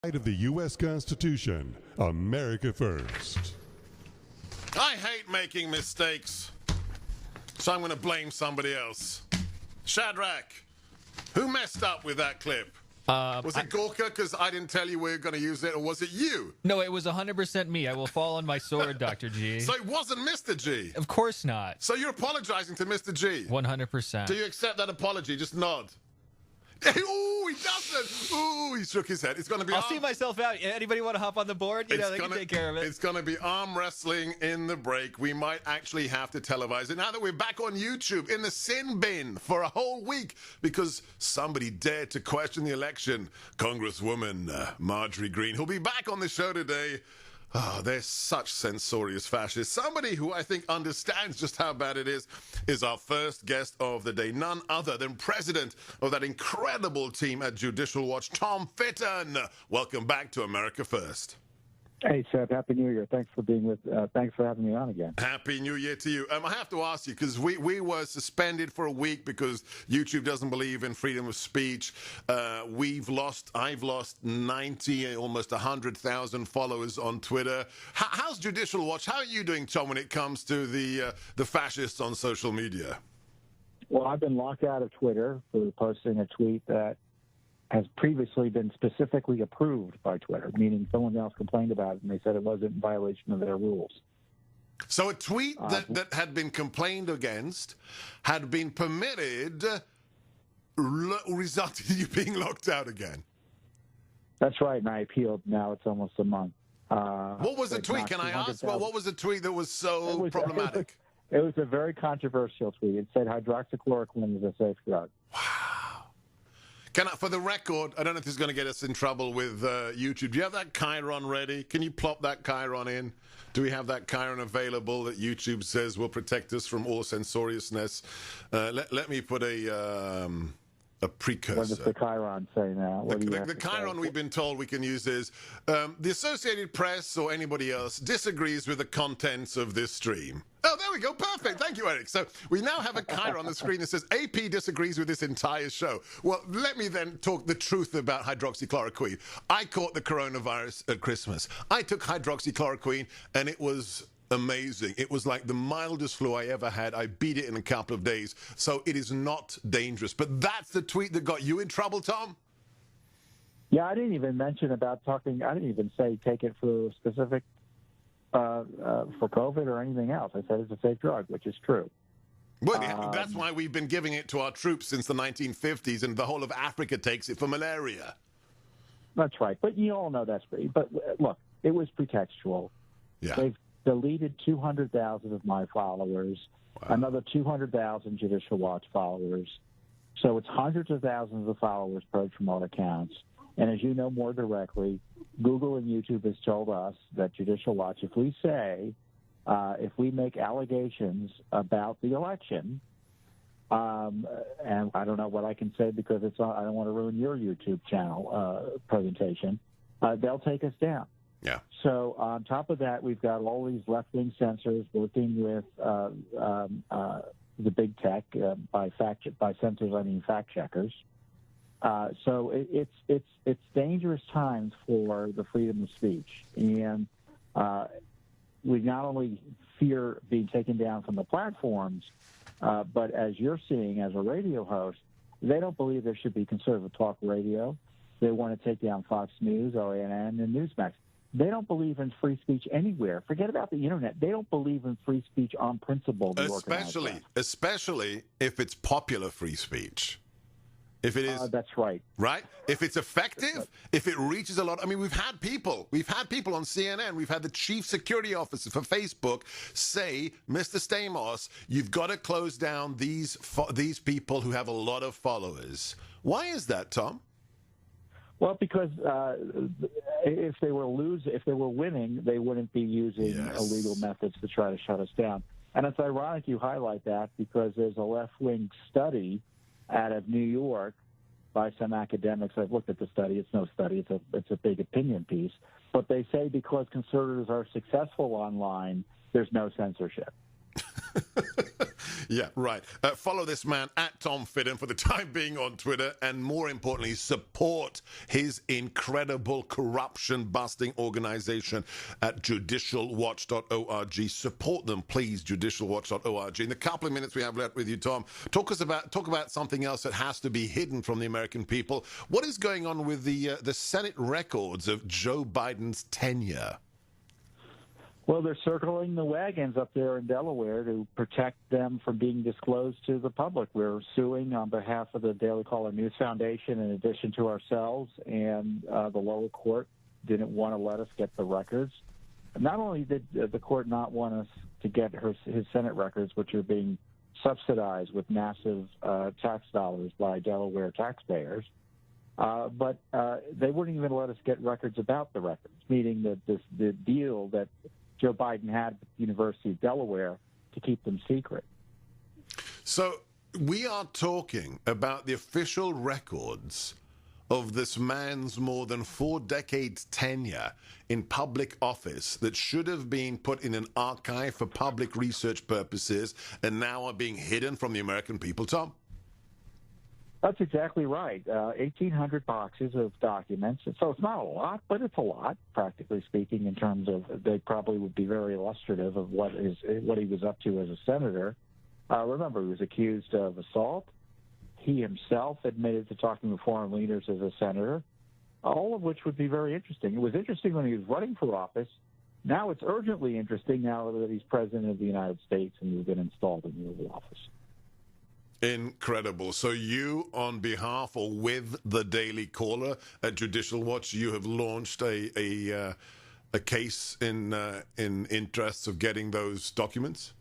Of the U.S. Constitution, America first. I hate making mistakes, so I'm going to blame somebody else. Shadrach, who messed up with that clip? Was it Gorka because I didn't tell you we were going to use it, or was it you? No, it was 100% me. I will fall on my sword, Dr. G. So it wasn't Mr. G? Of course not. So you're apologizing to Mr. G? 100%. Do you accept that apology? Just nod. Ooh, he doesn't. Ooh, he shook his head. It's going to be. I'll see myself out. Anybody want to hop on the board? You know, they can take care of it. It's going to be arm wrestling in the break. We might actually have to televise it now that we're back on YouTube in the sin bin for a whole week because somebody dared to question the election. Congresswoman Marjorie Greene, who'll be back on the show today. Oh, they're such censorious fascists. Somebody who I think understands just how bad it is our first guest of the day. None other than president of that incredible team at Judicial Watch, Tom Fitton. Welcome back to America First. Hey, Seth. Happy New Year. Thanks for being with. Thanks for having me on again. Happy New Year to you. I have to ask you because we were suspended for a week because YouTube doesn't believe in freedom of speech. I've lost 90, almost 100,000 followers on Twitter. How's Judicial Watch? How are you doing, Tom, when it comes to the fascists on social media? Well, I've been locked out of Twitter for posting a tweet that has previously been specifically approved by Twitter, meaning someone else complained about it and they said it wasn't in violation of their rules. So a tweet that had been complained against had been permitted, resulted in you being locked out again. That's right, and I appealed. Now it's almost a month. What was the tweet? Can I ask? Well, what was the tweet that was so problematic? It was a very controversial tweet. It said hydroxychloroquine is a safe drug. Wow. For the record, I don't know if this is going to get us in trouble with YouTube. Do you have that chyron ready? Can you plop that chyron in? Do we have that chyron available that YouTube says will protect us from all censoriousness? Let me put a precursor. What does the chyron say now? The chyron we've been told we can use is the Associated Press or anybody else disagrees with the contents of this stream. Oh, there we go. Perfect. Thank you, Eric. So we now have a chyron on the screen that says AP disagrees with this entire show. Well, let me then talk the truth about hydroxychloroquine. I caught the coronavirus at Christmas. I took hydroxychloroquine, and it was amazing. It was like the mildest flu I ever had. I beat it in a couple of days. So it is not dangerous. But that's the tweet that got you in trouble, Tom? Yeah, I didn't even mention about talking. I didn't even say take it for specific for COVID or anything else. I said it's a safe drug, which is true. Well, that's why we've been giving it to our troops since the 1950s, and the whole of Africa takes it for malaria. That's right. But you all know that's free. But look, it was pretextual. Yeah. They've deleted 200,000 of my followers, another 200,000 Judicial Watch followers. So it's hundreds of thousands of followers purged from all accounts. And as you know more directly, Google and YouTube has told us that Judicial Watch, if we say, if we make allegations about the election, and I don't know what I can say because I don't want to ruin your YouTube channel presentation, they'll take us down. Yeah. So on top of that, we've got all these left-wing censors working with the big tech by censors, I mean fact checkers. So it's dangerous times for the freedom of speech, and we not only fear being taken down from the platforms, but as you're seeing as a radio host, they don't believe there should be conservative talk radio. They want to take down Fox News, OANN, and Newsmax. They don't believe in free speech anywhere. Forget about the internet. They don't believe in free speech on principle. Especially if it's popular free speech. If it is, that's right. Right? If it's effective, if it reaches a lot. I mean, we've had people on CNN. We've had the chief security officer for Facebook say, Mr. Stamos, you've got to close down these people who have a lot of followers. Why is that, Tom? Well, because if they were winning, they wouldn't be using illegal methods to try to shut us down. And it's ironic you highlight that because there's a left-wing study out of New York by some academics. I've looked at the study. It's no study. It's a big opinion piece. But they say because conservatives are successful online, there's no censorship. Yeah, right. Follow this man at Tom Fidden for the time being on Twitter, and more importantly, support his incredible corruption-busting organization at judicialwatch.org. Support them, please, judicialwatch.org. In the couple of minutes we have left with you, Tom, talk about something else that has to be hidden from the American people. What is going on with the Senate records of Joe Biden's tenure? Well, they're circling the wagons up there in Delaware to protect them from being disclosed to the public. We're suing on behalf of the Daily Caller News Foundation in addition to ourselves, and the lower court didn't want to let us get the records. Not only did the court not want us to get his Senate records, which are being subsidized with massive tax dollars by Delaware taxpayers, but they wouldn't even let us get records about the records, meaning that the deal that Joe Biden had with the University of Delaware to keep them secret. So we are talking about the official records of this man's more than 4 decades tenure in public office that should have been put in an archive for public research purposes and now are being hidden from the American people, Tom? That's exactly right. 1,800 boxes of documents. So it's not a lot, but it's a lot, practically speaking, in terms of they probably would be very illustrative of what he was up to as a senator. Remember, he was accused of assault. He himself admitted to talking with foreign leaders as a senator, all of which would be very interesting. It was interesting when he was running for office. Now it's urgently interesting now that he's president of the United States and he's been installed in the Oval Office. Incredible. So you, on behalf or with the Daily Caller at Judicial Watch, you have launched a case in interests of getting those documents?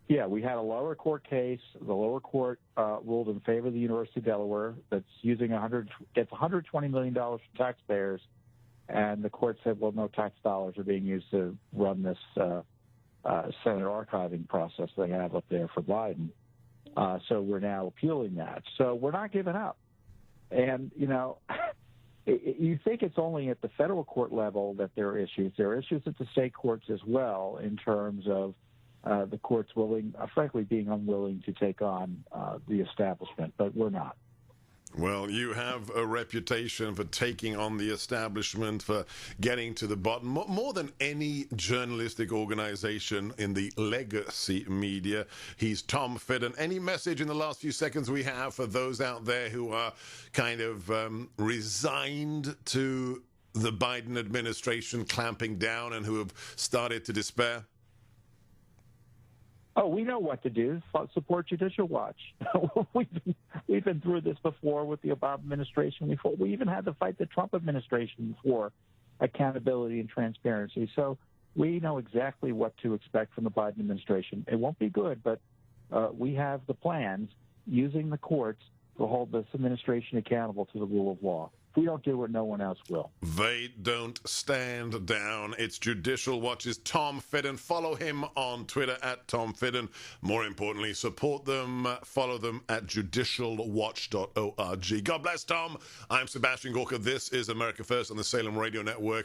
Yeah, we had a lower court case. The lower court ruled in favor of the University of Delaware that's using gets $120 million from taxpayers, and the court said, well, no tax dollars are being used to run this Senate archiving process they have up there for Biden. So we're now appealing that. So we're not giving up. And, you know, you think it's only at the federal court level that there are issues. There are issues at the state courts as well in terms of the courts frankly, being unwilling to take on the establishment, but we're not. Well, you have a reputation for taking on the establishment, for getting to the bottom, more than any journalistic organization in the legacy media. He's Tom Fidden. Any message in the last few seconds we have for those out there who are kind of resigned to the Biden administration clamping down and who have started to despair? Oh, we know what to do. Support Judicial Watch. We've been through this before with the Obama administration. We even had to fight the Trump administration for accountability and transparency. So we know exactly what to expect from the Biden administration. It won't be good, but we have the plans using the courts to hold this administration accountable to the rule of law. If we don't do it, no one else will. They don't stand down. It's Judicial Watch's Tom Fidden. Follow him on Twitter at Tom Fidden. More importantly, support them. Follow them at judicialwatch.org. God bless, Tom. I'm Sebastian Gorka. This is America First on the Salem Radio Network.